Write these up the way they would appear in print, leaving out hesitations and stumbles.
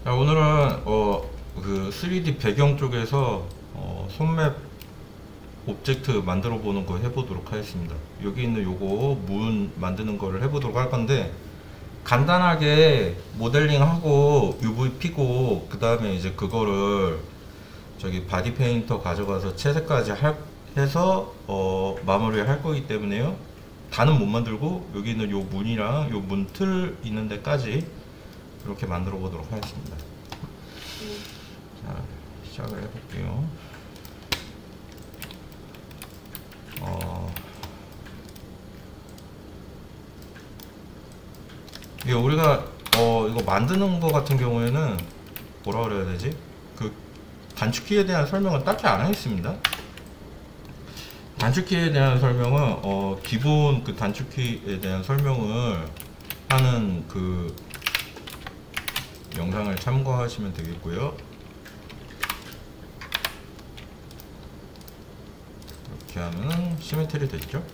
자, 오늘은 그 3D 배경 쪽에서 손맵 오브젝트 만들어 보는 거 해보도록 하겠습니다. 여기 있는 요거 문 만드는 거를 해보도록 할 건데, 간단하게 모델링하고 UV 피고 그 다음에 이제 그거를 저기 바디 페인터 가져가서 채색까지 해서 마무리 할 거기 때문에요. 다는 못 만들고 여기 있는 요 문이랑 요 문 틀 있는 데까지 이렇게 만들어 보도록 하겠습니다. 자, 시작을 해볼게요. 이게 우리가 이거 만드는 거 같은 경우에는 뭐라 그래야 되지? 그 단축키에 대한 설명은 딱히 안 하겠습니다. 단축키에 대한 설명은 기본 그 단축키에 대한 설명을 하는 그 영상을 참고하시면 되겠고요. 이렇게 하면 시메트리 됐죠?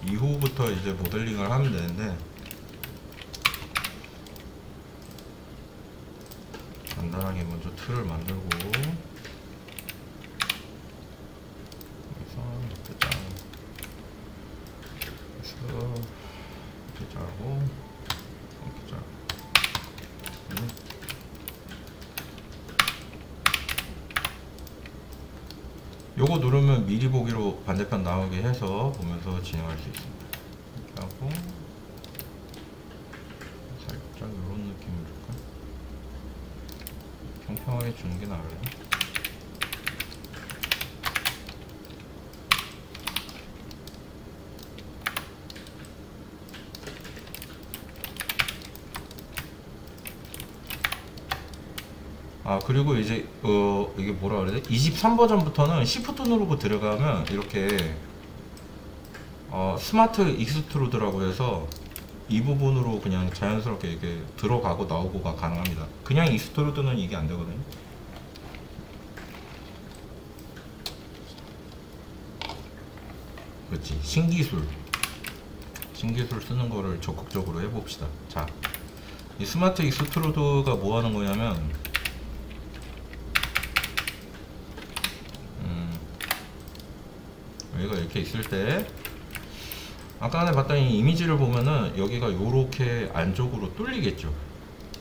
이후부터 이제 모델링을 하면 되는데, 간단하게 먼저 틀을 만들고 여기서 이렇게 짜고 이렇게 짜고 이렇게 짜고 요거 누르면 미리 보기로 반대편 나오게 해서 보면서 진행할 수 있습니다. 이렇게 하고 살짝 요런 느낌을 줄까? 평평하게 주는 게 나을래? 그리고 이제 이게 뭐라 그래야 돼? 23 버전부터는 Shift 누르고 들어가면 이렇게 스마트 익스트루드라고 해서 이 부분으로 그냥 자연스럽게 이렇게 들어가고 나오고가 가능합니다. 그냥 익스트루드는 이게 안 되거든요. 그렇지. 신기술 쓰는 거를 적극적으로 해봅시다. 자, 이 스마트 익스트루드가 뭐 하는 거냐면, 여기가 이렇게 있을 때, 아까 전에 봤던 이 이미지를 보면은 여기가 요렇게 안쪽으로 뚫리겠죠.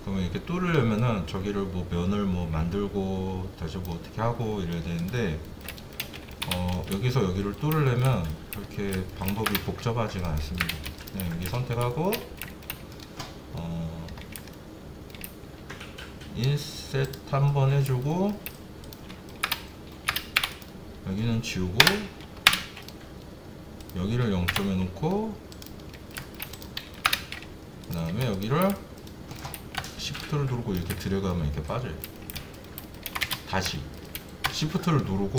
그러면 이렇게 뚫으려면은 저기를 뭐 면을 뭐 만들고 다시 뭐 어떻게 하고 이래야 되는데, 여기서 여기를 뚫으려면 그렇게 방법이 복잡하지가 않습니다. 그냥 여기 선택하고 인셋 한번 해주고 여기는 지우고 여기를 0점 해놓고 그 다음에 여기를 Shift를 누르고 이렇게 들어가면 이렇게 빠져요. 다시 Shift를 누르고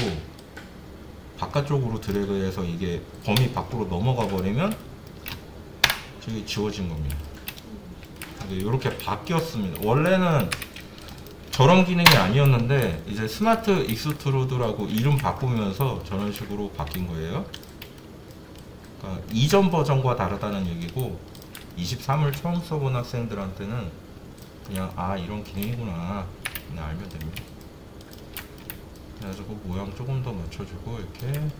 바깥쪽으로 드래그해서 이게 범위 밖으로 넘어가 버리면 저기 지워진 겁니다. 이렇게 바뀌었습니다. 원래는 저런 기능이 아니었는데 이제 스마트 익스트루드라고 이름 바꾸면서 저런 식으로 바뀐 거예요. 그러니까 이전 버전과 다르다는 얘기고, 23을 처음 써본 학생들한테는 그냥 이런 기능이구나 그냥 알면 됩니다. 그래가지고 모양 조금 더 맞춰주고 이렇게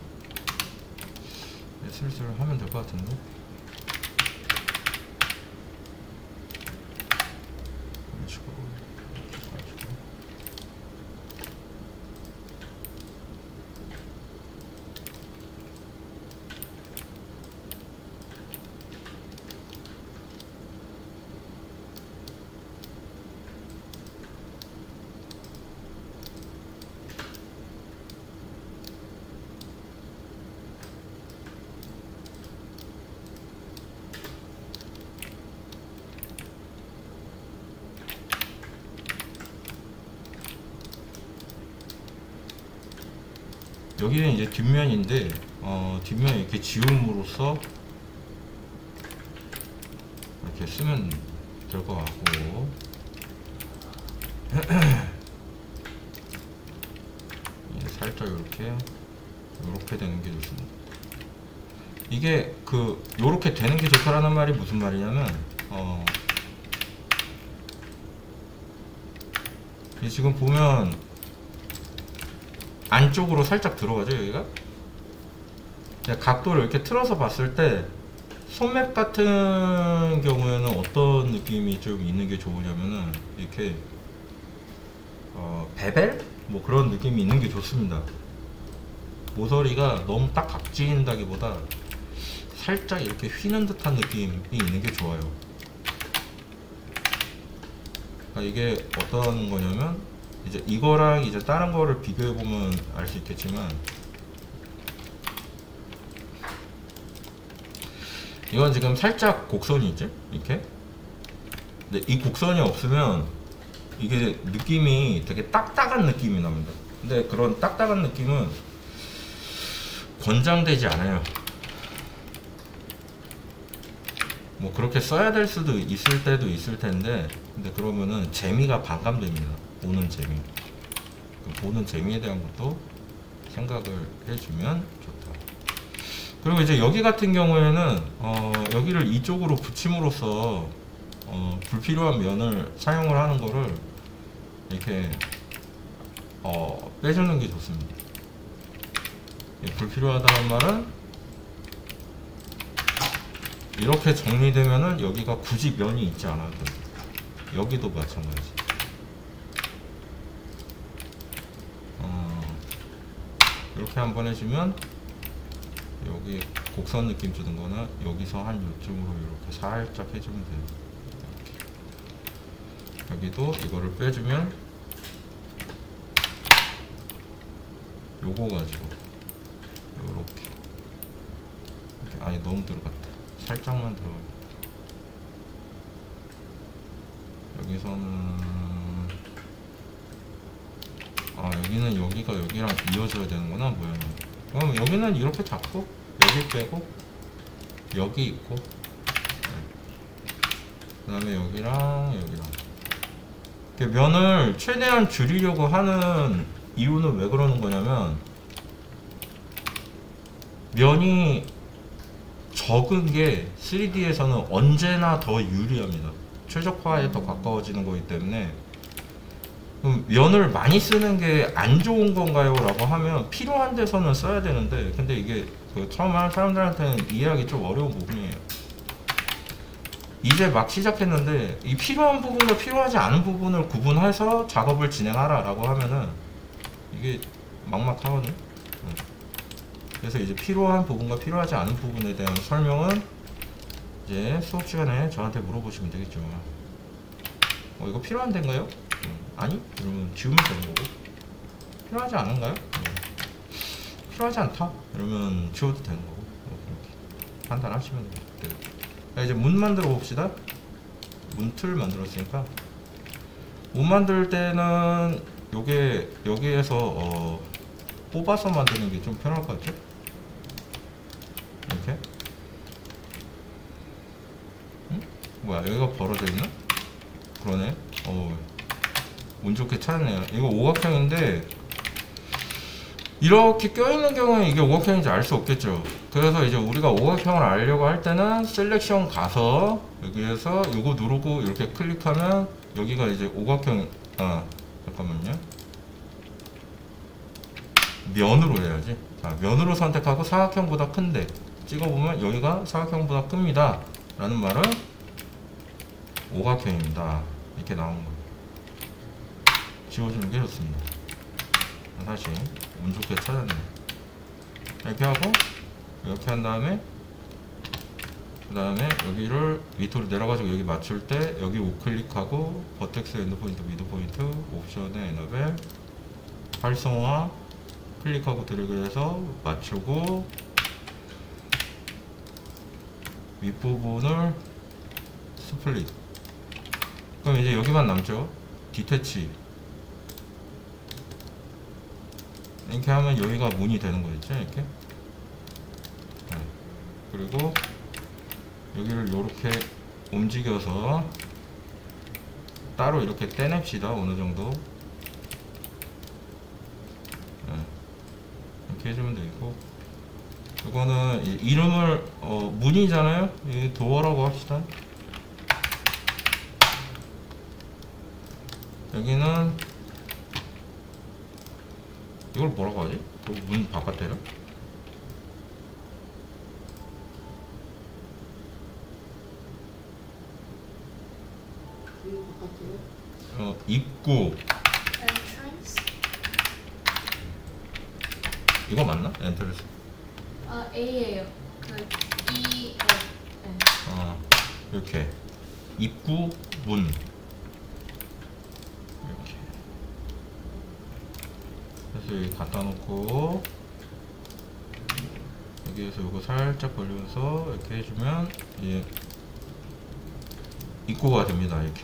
슬슬 하면 될 것 같은데. 이런 식으로 이렇게 해가지고 여기는 이제 뒷면인데 뒷면 이렇게 지움으로써 이렇게 쓰면 될 것 같고 살짝 이렇게 되는 게 좋습니다. 이게 요렇게 되는 게 좋다라는 말이 무슨 말이냐면 지금 보면 안쪽으로 살짝 들어가죠, 여기가? 각도를 이렇게 틀어서 봤을 때 손맵 같은 경우에는 어떤 느낌이 좀 있는 게 좋으냐면은 이렇게 베벨? 뭐 그런 느낌이 있는 게 좋습니다. 모서리가 너무 딱 각진다기보다 살짝 이렇게 휘는 듯한 느낌이 있는 게 좋아요. 이게 어떤 거냐면 이제 이거랑 이제 다른 거를 비교해 보면 알 수 있겠지만, 이건 지금 살짝 곡선이 있지? 이렇게. 근데 이 곡선이 없으면 이게 느낌이 되게 딱딱한 느낌이 납니다. 근데 그런 딱딱한 느낌은 권장되지 않아요. 뭐 그렇게 써야 될 수도 있을 때도 있을 텐데, 근데 그러면은 재미가 반감됩니다. 보는 재미. 보는 재미에 대한 것도 생각을 해주면 좋다. 그리고 이제 여기 같은 경우에는 여기를 이쪽으로 붙임으로써 불필요한 면을 사용을 하는 거를 이렇게 빼주는 게 좋습니다. 불필요하다는 말은 이렇게 정리되면은 여기가 굳이 면이 있지 않아도 돼요. 여기도 마찬가지. 이렇게 한번 해주면 여기 곡선 느낌 주는 거는 여기서 한 요쯤으로 이렇게 살짝 해주면 돼요. 이렇게. 여기도 이거를 빼주면 요거 가지고 요렇게. 아니 너무 들어갔다. 살짝만 들어가요. 여기서는 여기는 여기가 여기랑 이어져야 되는구나. 모양이. 그럼 여기는 이렇게 잡고 여기 빼고 여기 있고, 그 다음에 여기랑 면을 최대한 줄이려고 하는 이유는 왜 그러는 거냐면, 면이 적은 게 3D에서는 언제나 더 유리합니다. 최적화에 더 가까워지는 거기 때문에. 그럼 면을 많이 쓰는 게 안 좋은 건가요? 라고 하면 필요한 데서는 써야 되는데, 근데 이게 처음 하는 사람들한테는 이해하기 좀 어려운 부분이에요. 이제 막 시작했는데 이 필요한 부분과 필요하지 않은 부분을 구분해서 작업을 진행하라 라고 하면은 이게 막막하거든요. 그래서 이제 필요한 부분과 필요하지 않은 부분에 대한 설명은 이제 수업 시간에 저한테 물어보시면 되겠죠. 이거 필요한 데인가요? 아니? 그러면 지우면 되는 거고. 필요하지 않은가요? 필요하지 않다? 그러면 지워도 되는 거고. 이렇게 판단하시면 돼요. 자, 이제 문 만들어 봅시다. 문틀 만들었으니까, 문 만들 때는 요게 여기에서 뽑아서 만드는 게 좀 편할 것 같죠? 이렇게. 뭐야, 여기가 벌어져 있나? 그러네. 운 좋게 찾았네요. 이거 오각형인데 이렇게 껴있는 경우에 이게 오각형인지 알 수 없겠죠. 그래서 이제 우리가 오각형을 알려고 할 때는 셀렉션 가서 여기에서 요거 누르고 이렇게 클릭하면 여기가 이제 오각형, 잠깐만요. 면으로 해야지. 자, 면으로 선택하고 사각형보다 큰데 찍어보면 여기가 사각형보다 큽니다 라는 말은 오각형입니다. 이렇게 나온 거예요. 지워주는 게 좋습니다. 다시 운 좋게 찾았네요. 이렇게 하고 이렇게 한 다음에, 그 다음에 여기를 밑으로 내려가지고 여기 맞출 때 여기 우클릭하고 버텍스 엔드포인트 미드포인트 옵션에 에너벨 활성화 클릭하고 드래그해서 맞추고 윗부분을 스플릿. 그럼 이제 여기만 남죠. 디태치. 이렇게 하면 여기가 문이 되는 거겠죠. 이렇게. 그리고 여기를 이렇게 움직여서 따로 이렇게 떼냅시다. 어느 정도. 이렇게 해주면 되고, 이거는 이름을 문이잖아요. 도어라고 합시다. 여기는 이걸 뭐라고 하지? 문 바깥에를? 입구. entrance. 이거 맞나? 엔트레스. A예요. 그 E. 이렇게 입구 문 이렇게 그래서 여기 갖다 놓고 여기에서 이거 살짝 벌려서 이렇게 해주면 이제 입구가 됩니다. 이렇게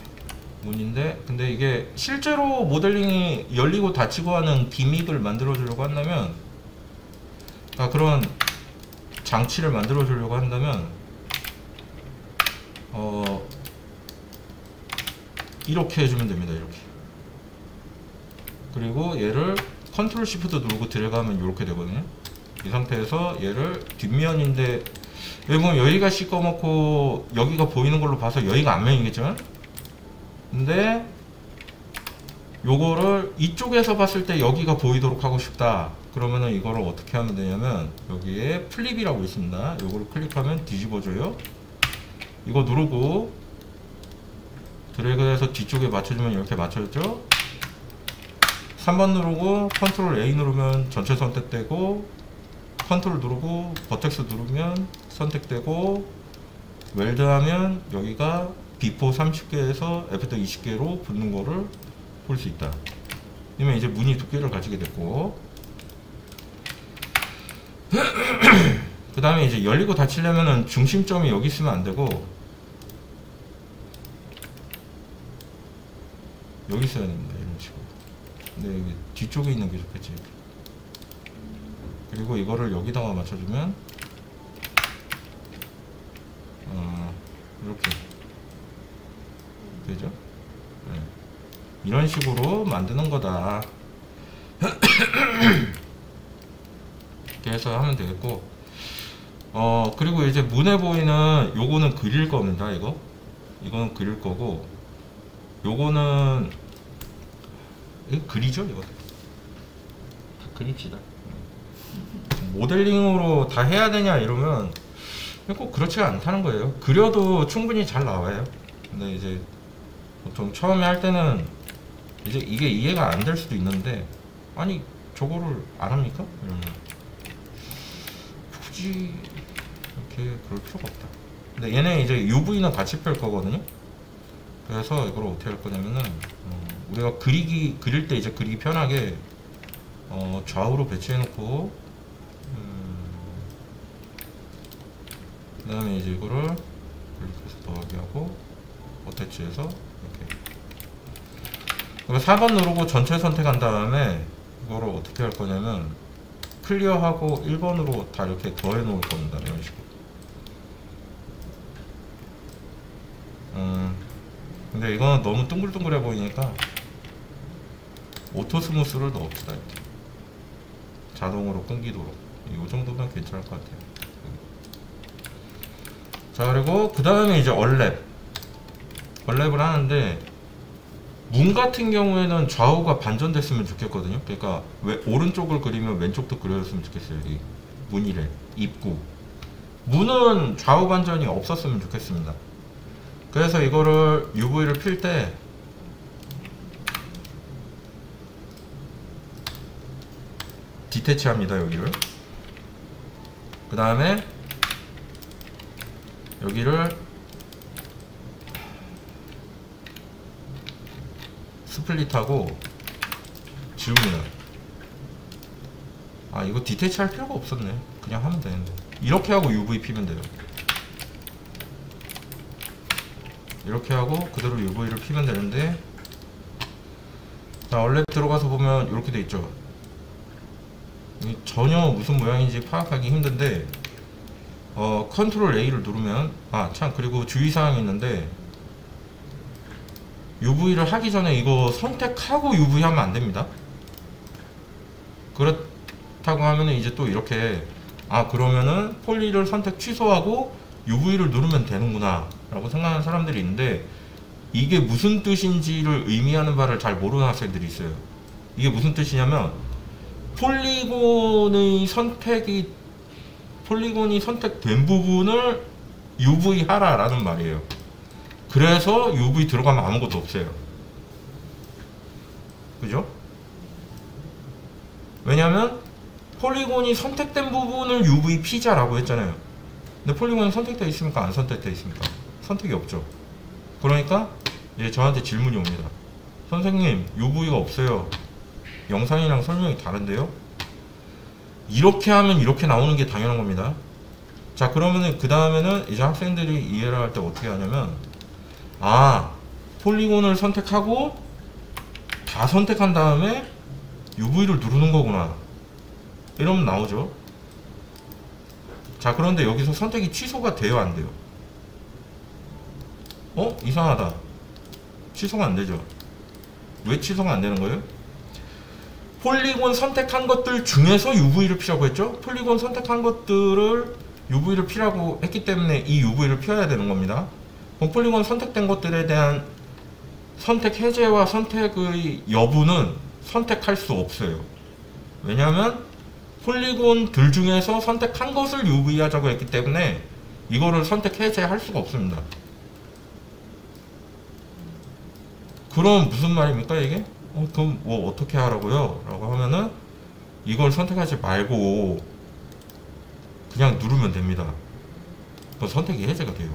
문인데, 근데 이게 실제로 모델링이 열리고 닫히고 하는 기믹을 만들어 주려고 한다면, 그런 장치를 만들어 주려고 한다면 이렇게 해주면 됩니다. 이렇게. 그리고 얘를 컨트롤 시프트 누르고 들어가면 이렇게 되거든요. 이 상태에서 얘를 뒷면인데, 여기 보면 여기가 시꺼멓고 여기가 보이는 걸로 봐서 여기가 앞면이겠죠. 근데 요거를 이쪽에서 봤을 때 여기가 보이도록 하고 싶다. 그러면은 이거를 어떻게 하면 되냐면, 여기에 플립이라고 있습니다. 요거를 클릭하면 뒤집어져요. 이거 누르고 드래그해서 뒤쪽에 맞춰주면 이렇게 맞춰졌죠. 3번 누르고 컨트롤 A 누르면 전체 선택되고, 컨트롤 누르고 버텍스 누르면 선택되고, 웰드하면 여기가 비포 30개에서 애프터 20개로 붙는 거를 볼 수 있다. 그러면 이제 문이 두께를 가지게 됐고, 그 다음에 이제 열리고 닫히려면은 중심점이 여기 있으면 안 되고 여기 있어야 됩니다. 이런 식으로. 근데 여기 뒤쪽에 있는 게 좋겠지. 그리고 이거를 여기다가 맞춰주면 이렇게 되죠. 네. 이런 식으로 만드는 거다. 이렇게 해서 하면 되겠고, 그리고 이제 문에 보이는 요거는 그릴 겁니다. 이거는 그릴 거고, 요거는 이거 그리죠. 이거 다 그립시다. 모델링으로 다 해야 되냐 이러면 꼭 그렇지가 않다는 거예요. 그려도 충분히 잘 나와요. 근데 이제 보통 처음에 할 때는 이제 이게 이해가 안 될 수도 있는데, 아니 저거를 안 합니까? 이러면 굳이 이렇게 그럴 필요가 없다. 근데 얘네 이제 UV는 같이 펼 거거든요. 그래서 이걸 어떻게 할 거냐면은, 우리가 그릴 때 이제 그리기 편하게 좌우로 배치해 놓고, 그 다음에 이제 이거를 클릭해서 더하기 하고 어태치해서 이렇게. 그러면 4번 누르고 전체 선택한 다음에 이거를 어떻게 할 거냐면, 클리어하고 1번으로 다 이렇게 더해 놓을 겁니다. 이런 식으로. 근데 이거는 너무 둥글둥글해 보이니까 오토 스무스를 넣읍시다. 이렇게 자동으로 끊기도록. 이 정도면 괜찮을 것 같아요. 자, 그리고 그 다음에 이제 얼랩을 하는데, 문 같은 경우에는 좌우가 반전됐으면 좋겠거든요. 그러니까 오른쪽을 그리면 왼쪽도 그려졌으면 좋겠어요. 여기 문이래, 입구. 문은 좌우 반전이 없었으면 좋겠습니다. 그래서 이거를 UV를 필 때 디태치 합니다. 여기를. 그 다음에 여기를 스플릿하고 지웁니다. 이거 디태치 할 필요가 없었네. 그냥 하면 되는데. 이렇게 하고 UV 피면 돼요. 이렇게 하고 그대로 UV를 피면 되는데, 자, 원래 들어가서 보면 이렇게 돼 있죠. 전혀 무슨 모양인지 파악하기 힘든데, 컨트롤 A를 누르면, 그리고 주의사항이 있는데, UV를 하기 전에 이거 선택하고 UV 하면 안 됩니다. 그렇다고 하면은 이제 또 이렇게, 그러면은 폴리를 선택 취소하고 UV를 누르면 되는구나 라고 생각하는 사람들이 있는데, 이게 무슨 뜻인지를 의미하는 바를 잘 모르는 학생들이 있어요. 이게 무슨 뜻이냐면, 폴리곤이 선택된 부분을 UV 하라라는 말이에요. 그래서 UV 들어가면 아무것도 없어요. 그죠? 왜냐면 폴리곤이 선택된 부분을 UV 피자라고 했잖아요. 근데 폴리곤이 선택되어 있습니까? 안 선택되어 있습니까? 선택이 없죠. 그러니까 이제 저한테 질문이 옵니다. 선생님, UV가 없어요. 영상이랑 설명이 다른데요? 이렇게 하면 이렇게 나오는 게 당연한 겁니다. 자, 그러면은 그 다음에는 이제 학생들이 이해를 할 때 어떻게 하냐면, 아, 폴리곤을 선택하고 다 선택한 다음에 UV를 누르는 거구나. 이러면 나오죠. 자, 그런데 여기서 선택이 취소가 돼요, 안 돼요? 이상하다. 취소가 안 되죠. 왜 취소가 안 되는 거예요? 폴리곤 선택한 것들 중에서 UV를 피라고 했죠? 폴리곤 선택한 것들을 UV를 피라고 했기 때문에 이 UV를 피워야 되는 겁니다. 그럼 폴리곤 선택된 것들에 대한 선택 해제와 선택의 여부는 선택할 수 없어요. 왜냐하면 폴리곤들 중에서 선택한 것을 UV 하자고 했기 때문에 이거를 선택 해제할 수가 없습니다. 그럼 무슨 말입니까 이게? 그럼 뭐 어떻게 하라고요? 라고 하면은 이걸 선택하지 말고 그냥 누르면 됩니다. 그 선택이 해제가 돼요.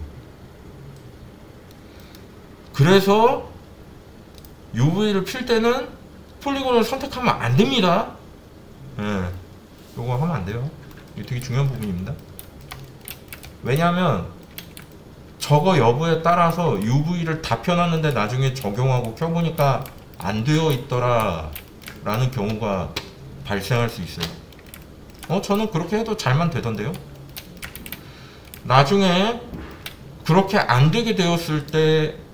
그래서 UV를 필 때는 폴리곤을 선택하면 안 됩니다. 예, 요거 하면 안 돼요. 이게 되게 중요한 부분입니다. 왜냐하면 저거 여부에 따라서 UV를 다 펴놨는데 나중에 적용하고 켜보니까 안 되어 있더라 라는 경우가 발생할 수 있어요. 저는 그렇게 해도 잘만 되던데요. 나중에 그렇게 안 되게 되었을 때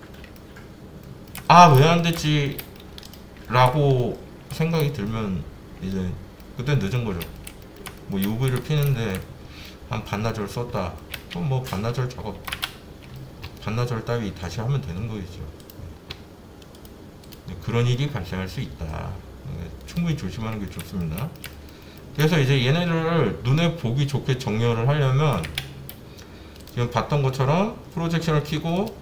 왜 안 됐지 라고 생각이 들면 이제 그때 늦은 거죠. 뭐 UV를 피는데 한 반나절 썼다. 그럼 뭐 반나절 작업, 반나절 따위 다시 하면 되는 거겠죠. 그런 일이 발생할 수 있다. 충분히 조심하는 게 좋습니다. 그래서 이제 얘네를 눈에 보기 좋게 정렬을 하려면 지금 봤던 것처럼 프로젝션을 켜고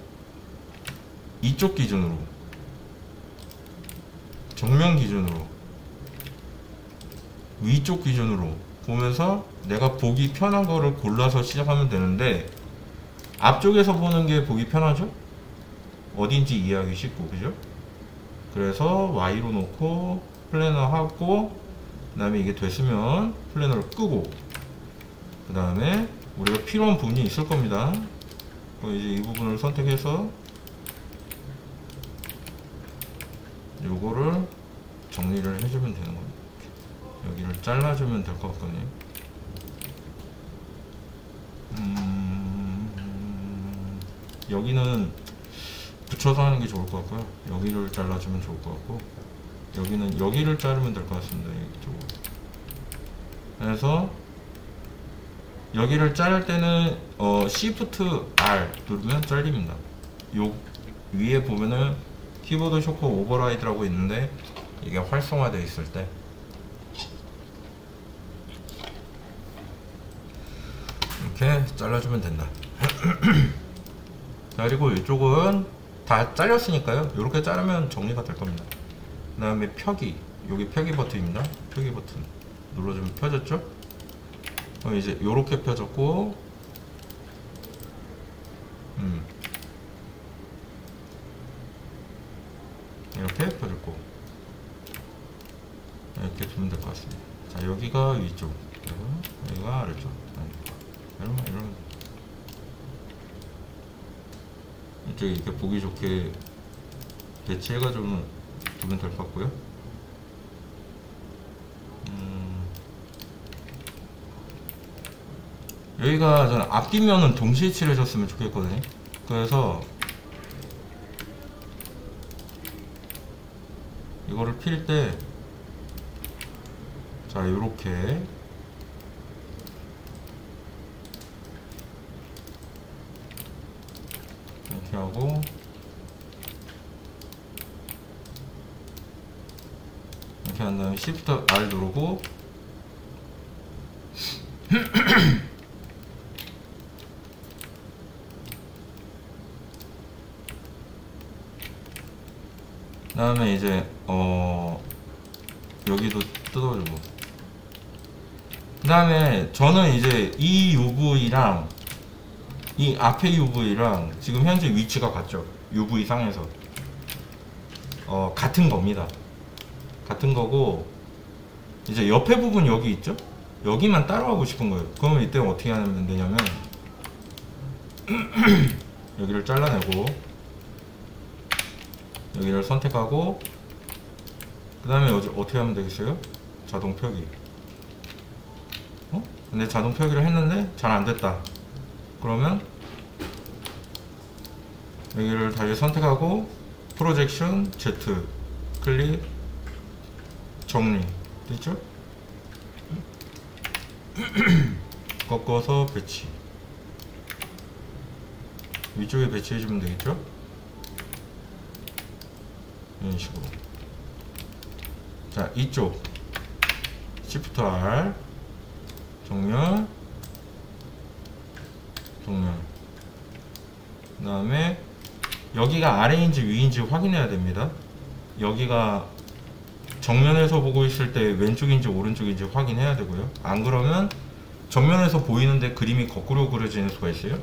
이쪽 기준으로, 정면 기준으로, 위쪽 기준으로 보면서 내가 보기 편한 거를 골라서 시작하면 되는데, 앞쪽에서 보는 게 보기 편하죠? 어딘지 이해하기 쉽고, 그죠? 그래서 Y로 놓고 플래너 하고, 그 다음에 이게 됐으면 플래너를 끄고, 그 다음에 우리가 필요한 부분이 있을 겁니다. 이제 이 부분을 선택해서 요거를 정리를 해주면 되는 겁니다. 여기를 잘라주면 될 것 같거든요. 여기는 붙여서 하는 게 좋을 것 같고요. 여기를 잘라주면 좋을 것 같고, 여기는 여기를 자르면 될 것 같습니다. 이쪽으로. 그래서 여기를 자를 때는 Shift R 누르면 잘립니다. 요 위에 보면은 키보드 쇼크 오버라이드라고 있는데, 이게 활성화되어 있을 때 이렇게 잘라주면 된다. 자, 그리고 이쪽은 다 잘렸으니까요. 이렇게 자르면 정리가 될 겁니다. 그 다음에 펴기, 여기 펴기 버튼입니다. 펴기 버튼 눌러주면 펴졌죠? 그럼 이제 이렇게 펴졌고, 이렇게 펴졌고, 이렇게 두면 될 것 같습니다. 자, 여기가 위쪽, 여기가 아래쪽. 이러면 이렇게 보기 좋게 배치해가지고 두면 될 것 같고요. 여기가 저는 앞뒷면은 동시에 칠해줬으면 좋겠거든요. 그래서 이거를 필 때, 자, 요렇게 이렇게 하고, 이렇게 이렇게 한 다음에 Shift R 누르고 그 다음에 이제 여기도 뜯어주고, 그 다음에 저는 이제 이 UV랑 이 앞에 UV랑 지금 현재 위치가 같죠. UV 상에서 같은 겁니다. 같은 거고, 이제 옆에 부분 여기 있죠? 여기만 따로 하고 싶은 거예요. 그러면 이때 어떻게 하면 되냐면 여기를 잘라내고 여기를 선택하고, 그 다음에 어떻게 하면 되겠어요? 자동 표기. 근데 자동 표기를 했는데 잘 안됐다. 그러면 여기를 다시 선택하고 프로젝션 Z 클릭 정리 됐죠? 꺾어서 배치, 위쪽에 배치해 주면 되겠죠? 이런 식으로. 자, 이쪽 Shift R 정렬 정렬. 그 다음에 여기가 아래인지 위인지 확인해야 됩니다. 여기가 정면에서 보고 있을 때 왼쪽인지 오른쪽인지 확인해야 되고요. 안 그러면 정면에서 보이는데 그림이 거꾸로 그려지는 수가 있어요.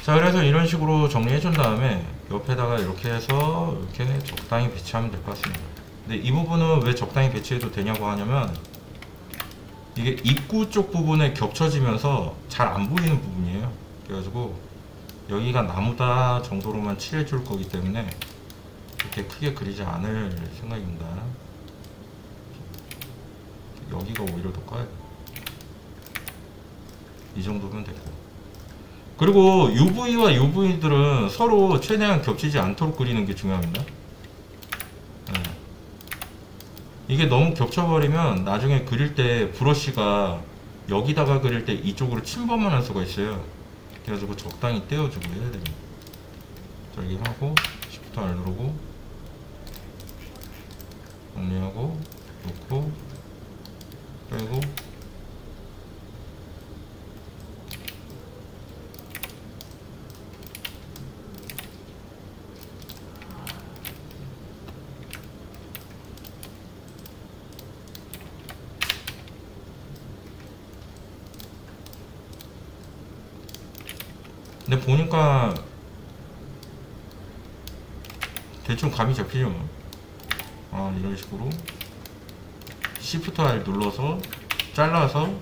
자, 그래서 이런 식으로 정리해 준 다음에 옆에다가 이렇게 해서 이렇게 적당히 배치하면 될 것 같습니다. 근데 이 부분은 왜 적당히 배치해도 되냐고 하냐면, 이게 입구 쪽 부분에 겹쳐지면서 잘 안 보이는 부분이에요. 그래가지고 여기가 나무다 정도로만 칠해 줄 거기 때문에 이렇게 크게 그리지 않을 생각입니다. 여기가 오히려 더 커요. 이 정도면 됐고, 그리고 UV와 UV들은 서로 최대한 겹치지 않도록 그리는 게 중요합니다. 네. 이게 너무 겹쳐버리면 나중에 그릴 때 브러쉬가 여기다가 그릴 때 이쪽으로 침범을 할 수가 있어요. 그래가지고 적당히 떼어주고 해야 됩니다. 저기 하고 Shift R 누르고 정리하고 놓고 빼고, 근데 보니까 대충 감이 잡히죠. 아, 이런 식으로 Shift R 눌러서 잘라서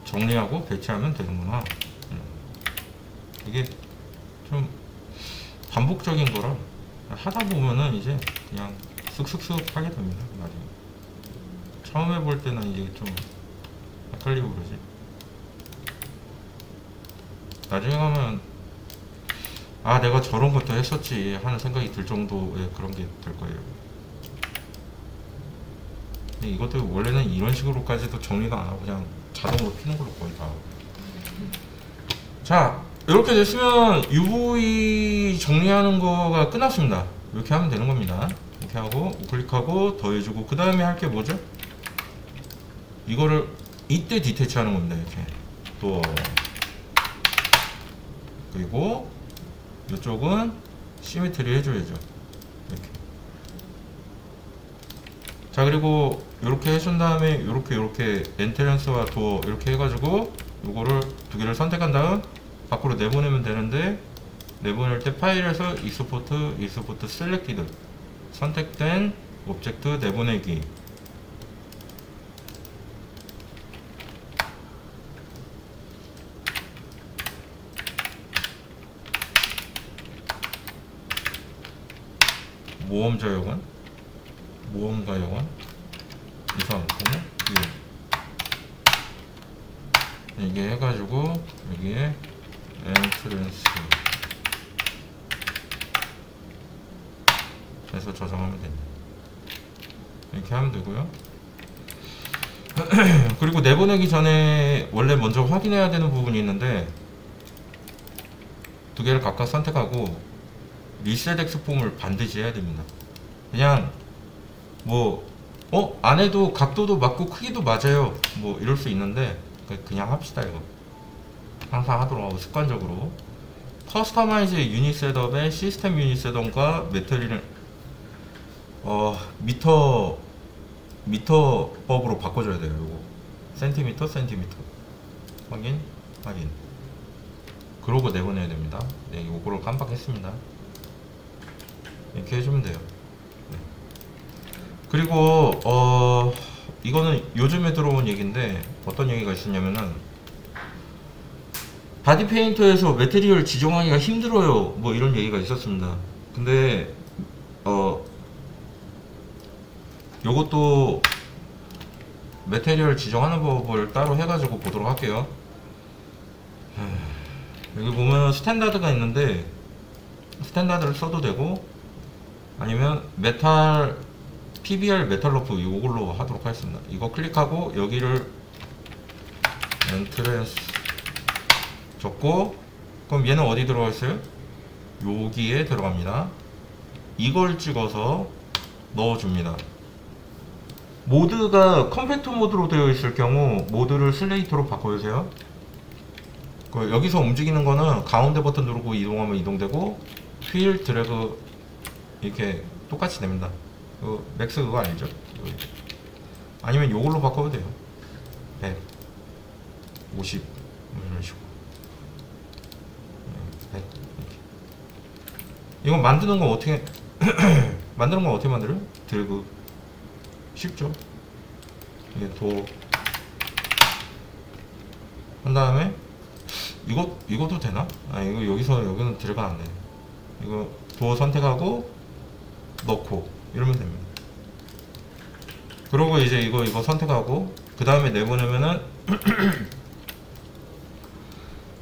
정리하고 배치하면 되는구나. 이게 좀 반복적인 거라 하다 보면은 이제 그냥 쓱쓱쓱 하게 됩니다. 나중에 처음 해볼 때는 이게 좀 헷갈리고 그러지. 나중에 가면 아, 내가 저런 것도 했었지 하는 생각이 들 정도의 그런 게 될 거예요. 근데 이것도 원래는 이런 식으로까지도 정리가 안 하고 그냥 자동으로 피는 걸로 거의 다. 자, 이렇게 됐으면 UV 정리하는 거가 끝났습니다. 이렇게 하면 되는 겁니다. 이렇게 하고 우클릭하고 더해주고, 그 다음에 할 게 뭐죠? 이거를 이때 디테치 하는 겁니다. 이렇게 또, 그리고 이쪽은 시메트리 해줘야죠. 이렇게. 자, 그리고 이렇게 해준 다음에 이렇게 엔트런스와 도어 이렇게 해가지고 이거를 두 개를 선택한 다음 밖으로 내보내면 되는데, 내보낼 때 파일에서 익스포트 셀렉티드 선택된 오브젝트 내보내기, 모험자 여관, 모험가 여관, 이상, 이게 해가지고 여기에 엔트런스 해서 저장하면 됩니다. 이렇게 하면 되고요. 그리고 내보내기 전에 원래 먼저 확인해야 되는 부분이 있는데, 두 개를 각각 선택하고 리셋 엑스폼을 반드시 해야 됩니다. 그냥 뭐 안에도 각도도 맞고 크기도 맞아요. 뭐 이럴 수 있는데 그냥 합시다. 이거 항상 하도록 하고 습관적으로. 커스터마이즈 유닛 셋업의 시스템 유닛 셋업과 메테리얼 미터법으로 바꿔줘야 돼요. 요거 센티미터 확인. 그러고 내보내야 됩니다. 네, 요거를 깜빡했습니다. 이렇게 해주면 돼요. 네. 그리고 이거는 요즘에 들어온 얘기인데 어떤 얘기가 있었냐면은 바디 페인터에서 매테리얼 지정하기가 힘들어요. 뭐 이런 얘기가 있었습니다. 근데 요것도 매테리얼 지정하는 법을 따로 해가지고 보도록 할게요. 여기 보면 스탠다드가 있는데 스탠다드를 써도 되고 아니면 메탈 PBR 메탈 러프 이걸로 하도록 하겠습니다. 이거 클릭하고 여기를 엔트랜스 적고 그럼 얘는 어디 들어가 있어요? 여기에 들어갑니다. 이걸 찍어서 넣어줍니다. 모드가 컴팩트 모드로 되어 있을 경우 모드를 슬레이트로 바꿔주세요. 여기서 움직이는 거는 가운데 버튼 누르고 이동하면 이동되고 휠 드래그 이렇게 똑같이 됩니다. 맥스 그거 알죠? 아니면 요걸로 바꿔도 돼요. 150 이런 식으로 100 이렇게. 이건 만드는 건 어떻게 만들어요? 드래그 쉽죠? 이게 도 한 다음에 이것도 되나? 이거 여기는 드래그 안 돼. 이거 도어 선택하고 넣고 이러면 됩니다. 그리고 이제 이거 선택하고 그 다음에 내보내면은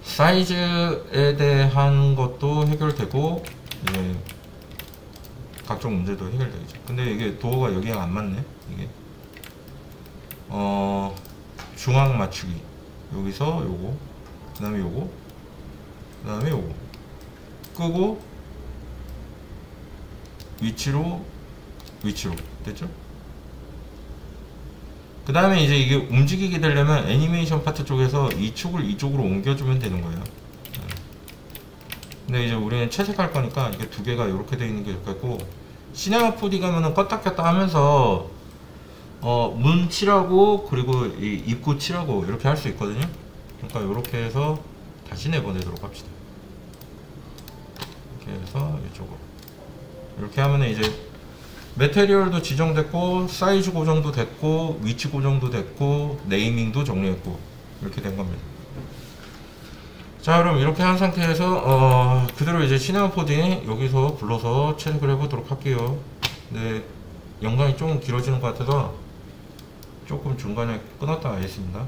사이즈에 대한 것도 해결되고 이제 각종 문제도 해결되겠죠. 근데 이게 도어가 여기가 안 맞네. 이게 중앙 맞추기 여기서 요거 그 다음에 요거 그 다음에 요거 끄고 위치로 됐죠? 그 다음에 이제 이게 움직이게 되려면 애니메이션 파트 쪽에서 이 축을 이쪽으로 옮겨주면 되는 거예요. 근데 이제 우리는 채색할 거니까 이게 두 개가 이렇게 되어 있는 게 좋겠고 시네마 4D 가면은 껐다 켰다 하면서 문 칠하고 그리고 이 입구 칠하고 이렇게 할 수 있거든요. 그러니까 이렇게 해서 다시 내보내도록 합시다. 이렇게 해서 이쪽으로 이렇게 하면 이제 매테리얼도 지정됐고 사이즈 고정도 됐고 위치 고정도 됐고 네이밍도 정리했고 이렇게 된 겁니다. 자, 그럼 이렇게 한 상태에서 그대로 이제 시네마 4D 여기서 불러서 채색을 해보도록 할게요. 근데 영상이 조금 길어지는 것 같아서 조금 중간에 끊었다 하겠습니다.